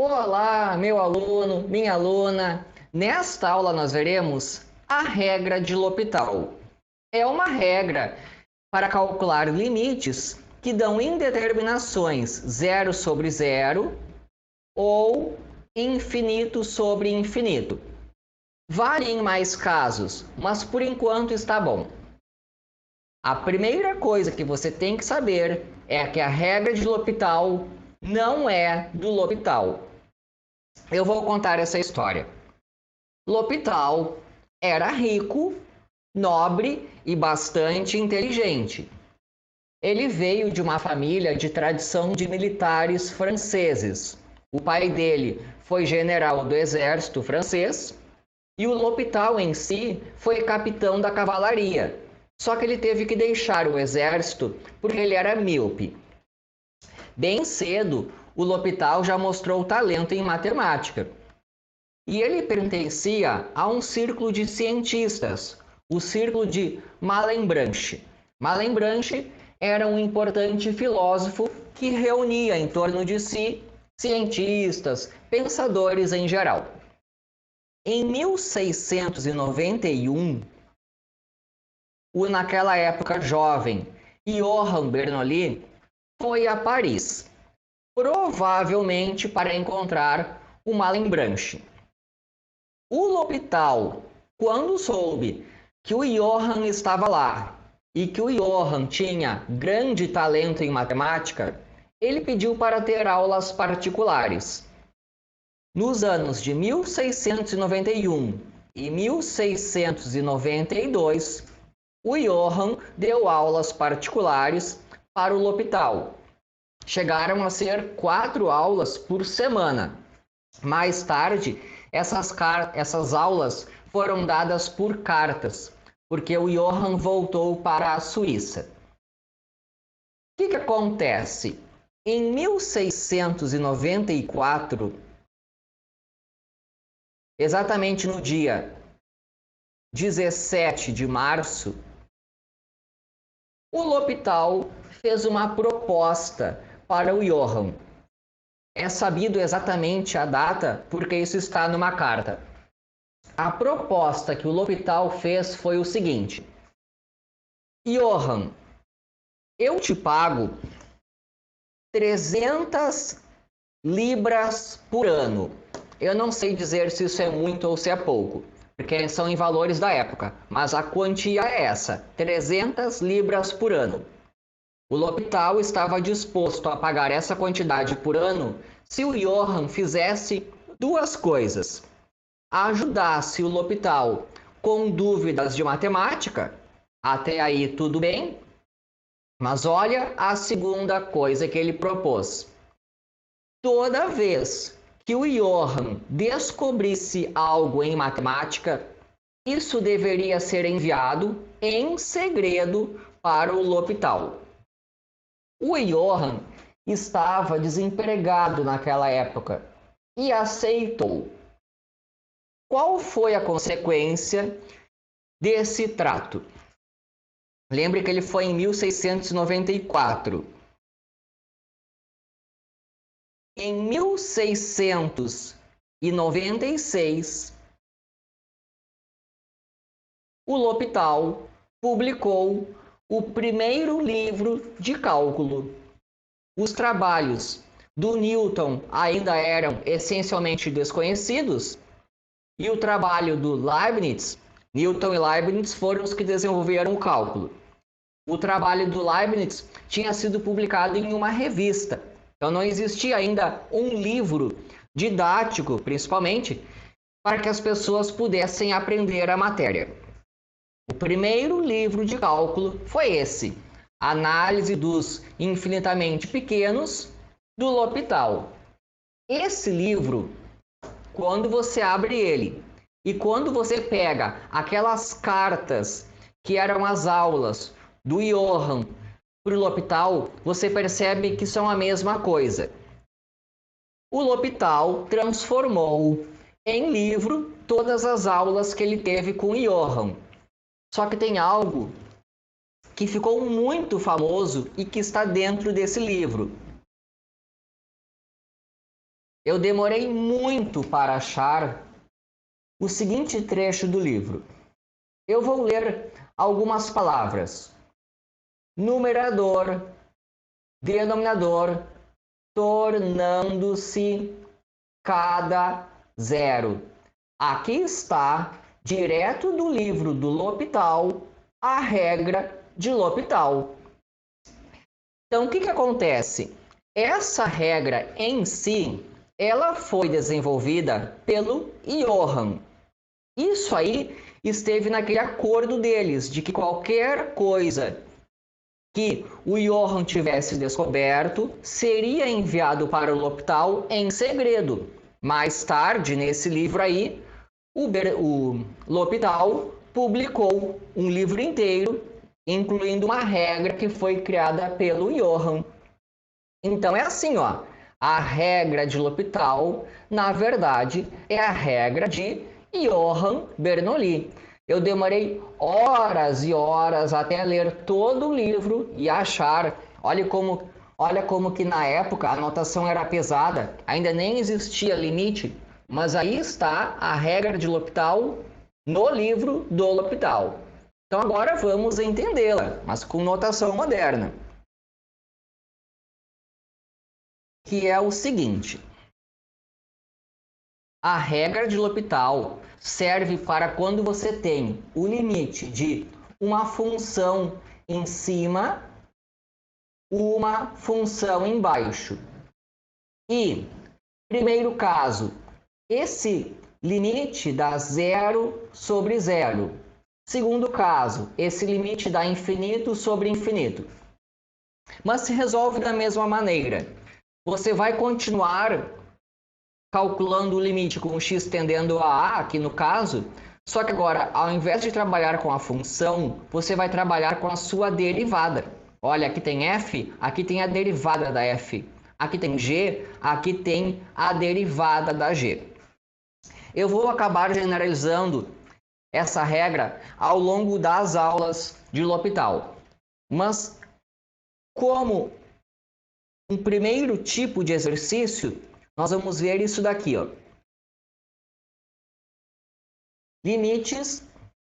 Olá, meu aluno, minha aluna. Nesta aula nós veremos a regra de L'Hopital. É uma regra para calcular limites que dão indeterminações zero sobre zero ou infinito sobre infinito. Vale em mais casos, mas por enquanto está bom. A primeira coisa que você tem que saber é que a regra de L'Hopital não é do L'Hopital. Eu vou contar essa história. L'Hopital era rico, nobre e bastante inteligente. Ele veio de uma família de tradição de militares franceses. O pai dele foi general do exército francês e o L'Hopital em si foi capitão da cavalaria. Só que ele teve que deixar o exército porque ele era míope. Bem cedo, o L'Hopital já mostrou talento em matemática. E ele pertencia a um círculo de cientistas, o círculo de Malebranche. Malebranche era um importante filósofo que reunia em torno de si cientistas, pensadores em geral. Em 1691, o naquela época jovem Johann Bernoulli foi a Paris, provavelmente para encontrar o Malebranche. O L'Hopital, quando soube que o Johann estava lá e que o Johann tinha grande talento em matemática, ele pediu para ter aulas particulares. Nos anos de 1691 e 1692, o Johann deu aulas particulares para o L'Hopital. Chegaram a ser 4 aulas por semana. Mais tarde, essas aulas foram dadas por cartas, porque o Johann voltou para a Suíça. O que acontece? Em 1694, exatamente no dia 17 de março, o L'Hopital fez uma proposta para o Johann. É sabido exatamente a data porque isso está numa carta. A proposta que o L'Hopital fez foi o seguinte: Johann, eu te pago 300 libras por ano. Eu não sei dizer se isso é muito ou se é pouco, porque são em valores da época, mas a quantia é essa, 300 libras por ano. O L'Hopital estava disposto a pagar essa quantidade por ano se o Johann fizesse 2 coisas. Ajudasse o L'Hopital com dúvidas de matemática, até aí tudo bem, mas olha a segunda coisa que ele propôs. Toda vez que o Johann descobrisse algo em matemática, isso deveria ser enviado em segredo para o L'Hopital. O Johann estava desempregado naquela época e aceitou. Qual foi a consequência desse trato? Lembre que ele foi em 1694. Em 1696, o L'Hopital publicou o primeiro livro de cálculo. Os trabalhos do Newton ainda eram essencialmente desconhecidos e o trabalho do Leibniz, Newton e Leibniz foram os que desenvolveram o cálculo. O trabalho do Leibniz tinha sido publicado em uma revista, então não existia ainda um livro didático, principalmente, para que as pessoas pudessem aprender a matéria. O primeiro livro de cálculo foi esse, Análise dos Infinitamente Pequenos, do L'Hopital. Esse livro, quando você abre ele e quando você pega aquelas cartas que eram as aulas do Johann para o L'Hopital, você percebe que são a mesma coisa. O L'Hopital transformou em livro todas as aulas que ele teve com o Johann. Só que tem algo que ficou muito famoso e que está dentro desse livro. Eu demorei muito para achar o seguinte trecho do livro. Eu vou ler algumas palavras. Numerador, denominador, tornando-se cada zero. Aqui está, direto do livro do L'Hopital, a regra de L'Hopital. Então, o que acontece? Essa regra em si, ela foi desenvolvida pelo Johann. Isso aí esteve naquele acordo deles, de que qualquer coisa que o Johann tivesse descoberto seria enviado para o L'Hopital em segredo. Mais tarde, nesse livro aí, o L'Hopital publicou um livro inteiro, incluindo uma regra que foi criada pelo Johann. Então é assim, ó. A regra de L'Hopital, na verdade, é a regra de Johann Bernoulli. Eu demorei horas e horas até ler todo o livro e achar. Olha como que na época a notação era pesada, ainda nem existia limite, mas aí está a regra de L'Hopital no livro do L'Hopital. Então agora vamos entendê-la, mas com notação moderna. Que é o seguinte: a regra de L'Hopital serve para quando você tem o limite de uma função em cima, uma função embaixo. E, primeiro caso, esse limite dá zero sobre zero. Segundo caso, esse limite dá infinito sobre infinito. Mas se resolve da mesma maneira. Você vai continuar calculando o limite com o x tendendo a a, aqui no caso, só que agora, ao invés de trabalhar com a função, você vai trabalhar com a sua derivada. Olha, aqui tem f, aqui tem a derivada da f. Aqui tem g, aqui tem a derivada da g. Eu vou acabar generalizando essa regra ao longo das aulas de L'Hopital. Mas, como um primeiro tipo de exercício, nós vamos ver isso daqui, ó. Limites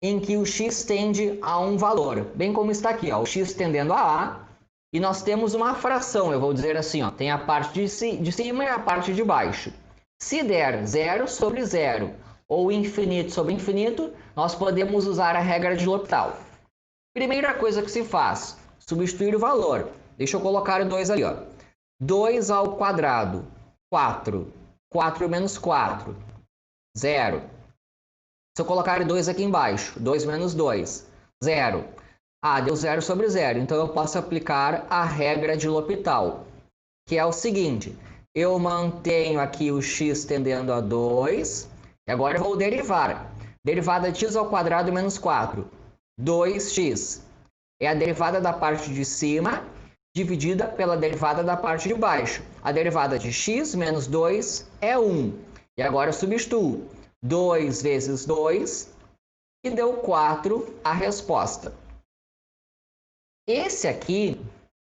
em que o x tende a um valor, bem como está aqui, ó, o x tendendo a a, e nós temos uma fração, eu vou dizer assim, ó, tem a parte de cima e a parte de baixo. Se der 0 sobre 0 ou infinito sobre infinito, nós podemos usar a regra de L'Hopital. Primeira coisa que se faz, substituir o valor. Deixa eu colocar o 2 ali, ó. 2 ao quadrado, 4. 4 menos 4, 0. Se eu colocar 2 aqui embaixo, 2 menos 2, 0. Ah, deu 0 sobre 0. Então eu posso aplicar a regra de L'Hopital, que é o seguinte: eu mantenho aqui o x tendendo a 2, e agora eu vou derivar. Derivada de x ao quadrado menos 4, 2x. É a derivada da parte de cima dividida pela derivada da parte de baixo. A derivada de x menos 2 é 1. E agora eu substituo 2 vezes 2 e deu 4 a resposta. Esse aqui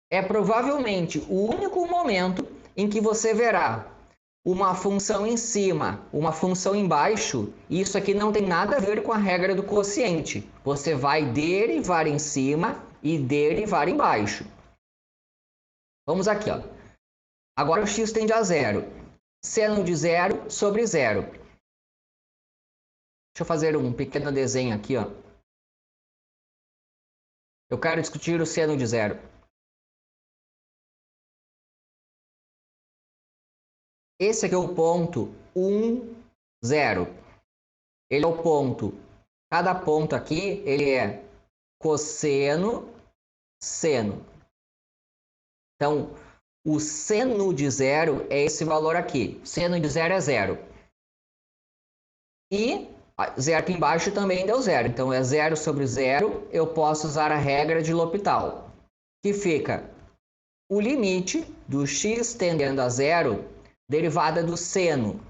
é provavelmente o único momento em que você verá uma função em cima, uma função embaixo, e isso aqui não tem nada a ver com a regra do quociente. Você vai derivar em cima e derivar embaixo. Vamos aqui, ó. Agora o x tende a 0. Seno de 0 sobre 0. Deixa eu fazer um pequeno desenho aqui, ó. Eu quero discutir o seno de 0. Esse aqui é o ponto 1, 0. Ele é o ponto. Cada ponto aqui, ele é cosseno, seno. Então, o seno de 0 é esse valor aqui. Seno de 0 é 0. E 0 aqui embaixo também deu 0. Então, é 0 sobre 0. Eu posso usar a regra de L'Hopital, que fica o limite do x tendendo a 0, derivada do seno,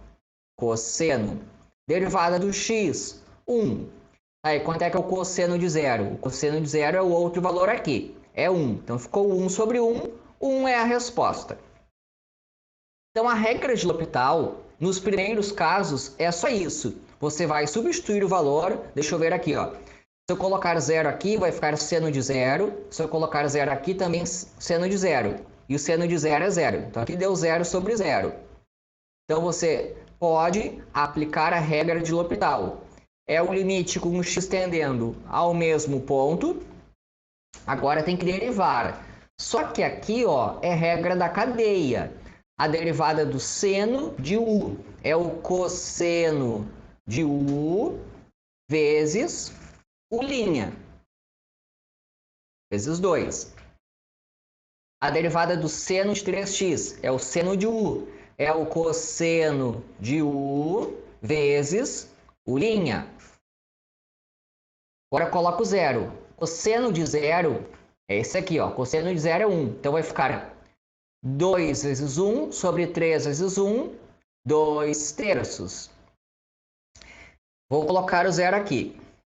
cosseno, derivada do x, 1. Aí, quanto é que é o cosseno de 0? O cosseno de 0 é o outro valor aqui, é 1. Então, ficou 1 sobre 1. 1 é a resposta. Então, a regra de L'Hopital, nos primeiros casos, é só isso. Você vai substituir o valor, deixa eu ver aqui, ó. Se eu colocar zero aqui, vai ficar seno de zero. Se eu colocar zero aqui, também seno de zero. E o seno de zero é zero. Então, aqui deu zero sobre zero. Então, você pode aplicar a regra de L'Hopital. É o limite com o x tendendo ao mesmo ponto. Agora tem que derivar. Só que aqui, ó, é regra da cadeia. A derivada do seno de u é o cosseno de u vezes u', vezes 2. A derivada do seno de 3x é o seno de u, é o cosseno de u vezes u'. Agora coloco zero. Cosseno de zero é esse aqui, ó. Cosseno de zero é 1. Então vai ficar 2 vezes 1 sobre 3 vezes 1, 2 terços. Vou colocar o zero aqui.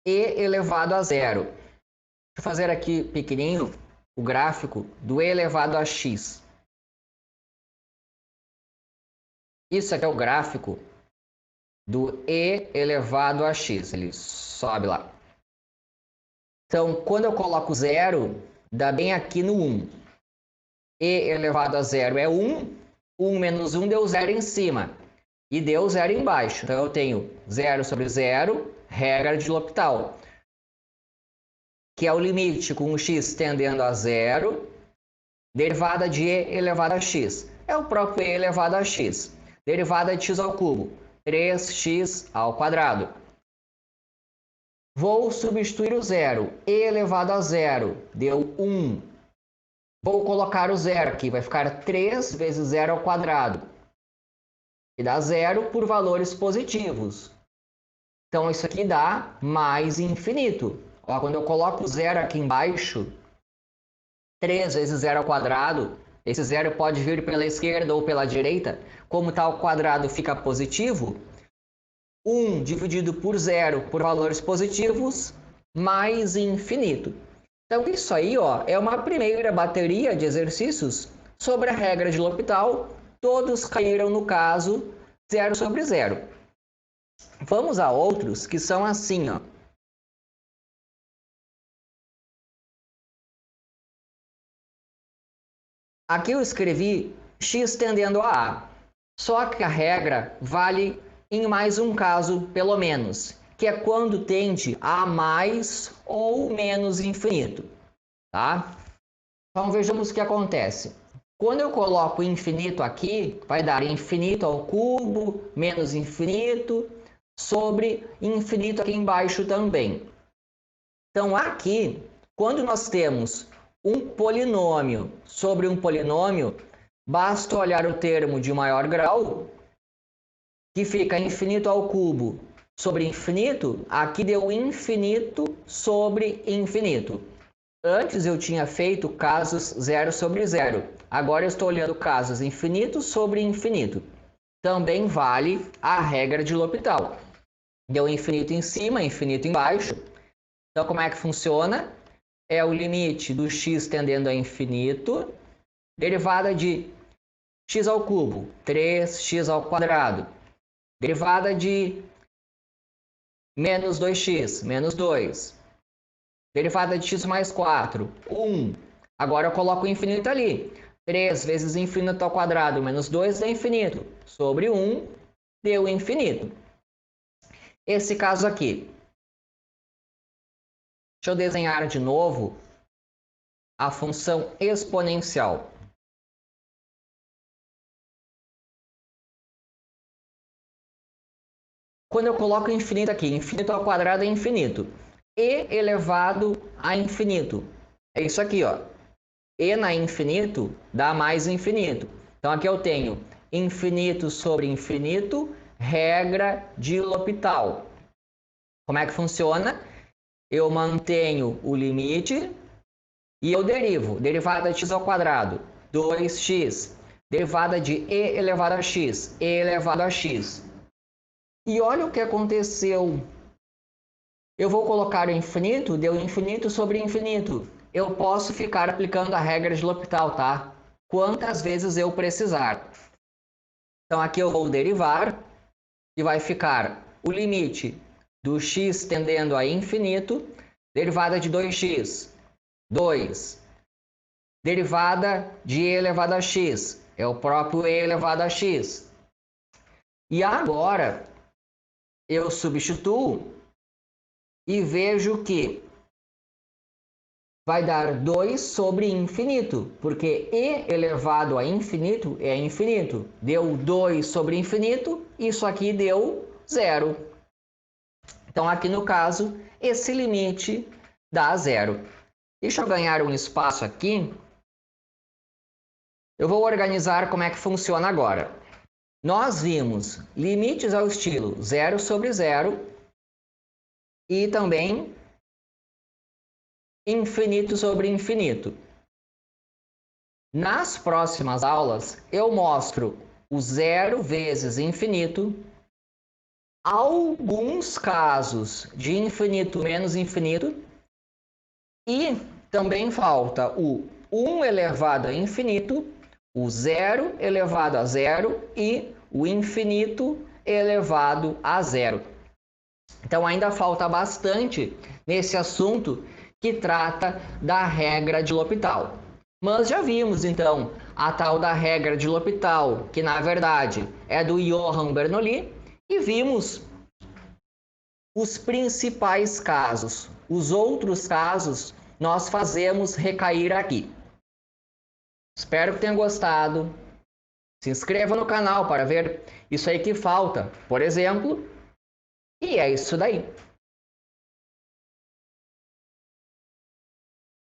E elevado a zero. Deixa eu fazer aqui pequenininho o gráfico do e elevado a x. Isso aqui é o gráfico do e elevado a x. Ele sobe lá. Então, quando eu coloco zero, dá bem aqui no 1. E elevado a zero é 1. 1 menos 1 deu zero em cima. E deu zero embaixo. Então, eu tenho zero sobre zero, regra de L'Hopital, que é o limite com o x tendendo a zero, derivada de e elevado a x. É o próprio e elevado a x. Derivada de x ao cubo, 3x ao quadrado. Vou substituir o zero. E elevado a zero deu 1. Vou colocar o zero aqui. Vai ficar 3 vezes zero ao quadrado. E dá zero por valores positivos. Então, isso aqui dá mais infinito. Ó, quando eu coloco zero aqui embaixo, 3 vezes zero ao quadrado, esse zero pode vir pela esquerda ou pela direita. Como está o quadrado fica positivo, 1 dividido por zero por valores positivos, mais infinito. Então, isso aí, ó, é uma primeira bateria de exercícios sobre a regra de L'Hopital. Todos caíram no caso 0 sobre 0. Vamos a outros que são assim, ó. Aqui eu escrevi x tendendo a A. Só que a regra vale em mais um caso, pelo menos, que é quando tende a mais ou menos infinito, tá? Então vejamos o que acontece. Quando eu coloco infinito aqui, vai dar infinito ao cubo, menos infinito, sobre infinito aqui embaixo também. Então aqui, quando nós temos um polinômio sobre um polinômio, basta olhar o termo de maior grau, que fica infinito ao cubo sobre infinito, aqui deu infinito sobre infinito. Antes eu tinha feito casos 0 sobre 0. Agora eu estou olhando casos infinito sobre infinito. Também vale a regra de L'Hopital. Deu infinito em cima, infinito embaixo. Então como é que funciona? É o limite do x tendendo a infinito, derivada de x ao cubo, 3x ao quadrado. Derivada de menos 2x, menos 2. Derivada de x mais 4, 1. Agora eu coloco o infinito ali. 3 vezes infinito ao quadrado menos 2 é infinito. Sobre 1 deu infinito. Esse caso aqui. Deixa eu desenhar de novo a função exponencial. Quando eu coloco infinito aqui, infinito ao quadrado é infinito. E elevado a infinito. É isso aqui, ó. E na infinito dá mais infinito. Então aqui eu tenho infinito sobre infinito, regra de L'Hopital. Como é que funciona? Eu mantenho o limite e eu derivo. Derivada de x ao quadrado, 2x. Derivada de e elevado a x, e elevado a x. E olha o que aconteceu. Eu vou colocar o infinito, deu infinito sobre infinito. Eu posso ficar aplicando a regra de L'Hopital, tá? Quantas vezes eu precisar. Então aqui eu vou derivar e vai ficar o limite do x tendendo a infinito, derivada de 2x, 2. Derivada de e elevado a x, é o próprio e elevado a x. E agora eu substituo e vejo que vai dar 2 sobre infinito, porque e elevado a infinito é infinito. Deu 2 sobre infinito, isso aqui deu 0. Então, aqui no caso, esse limite dá 0. Deixa eu ganhar um espaço aqui. Eu vou organizar como é que funciona agora. Nós vimos limites ao estilo 0 sobre 0 e também infinito sobre infinito. Nas próximas aulas, eu mostro o 0 vezes infinito, alguns casos de infinito menos infinito e também falta o 1 elevado a infinito, o 0 elevado a 0 e o infinito elevado a 0. Então ainda falta bastante nesse assunto que trata da regra de L'Hopital. Mas já vimos então a tal da regra de L'Hopital, que na verdade é do Johann Bernoulli, e vimos os principais casos. Os outros casos nós fazemos recair aqui. Espero que tenham gostado. Se inscreva no canal para ver isso aí que falta, por exemplo. E é isso daí.